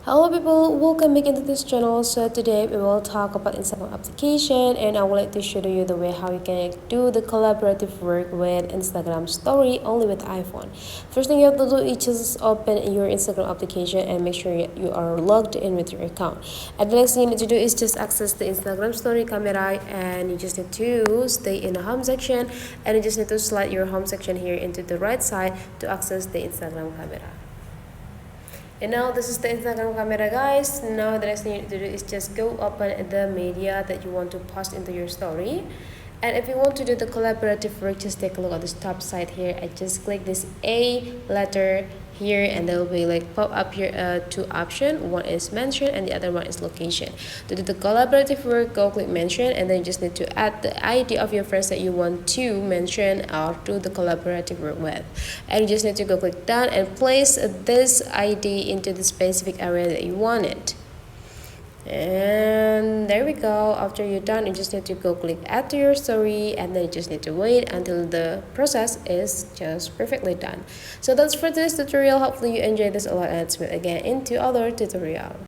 Hello people, welcome back into this channel. So today we will talk about Instagram application, and I would like to show you the way how you can do the collaborative work with Instagram story only with iPhone. First thing you have to do is just open your Instagram application and make sure you are logged in with your account. And the next thing you need to do is just access the Instagram story camera, and you just need to stay in the home section, and you just need to slide your home section here into the right side to access the Instagram camera. And now this is the Instagram camera, guys. Now the next thing you need to do is just go open the media that you want to post into your story. And if you want to do the collaborative work, just take a look at this top side here. I just click this A letter here, and there will be like pop up here two options. One is mention and the other one is location. To do the collaborative work, go click mention, and then you just need to add the ID of your friends that you want to mention or do the collaborative work with. And you just need to go click done and place this ID into the specific area that you want it. And there we go. After you're done, you just need to go click add to your story, and then you just need to wait until the process is just perfectly done. So that's for this tutorial. Hopefully you enjoyed this a lot, and let's meet again into other tutorial.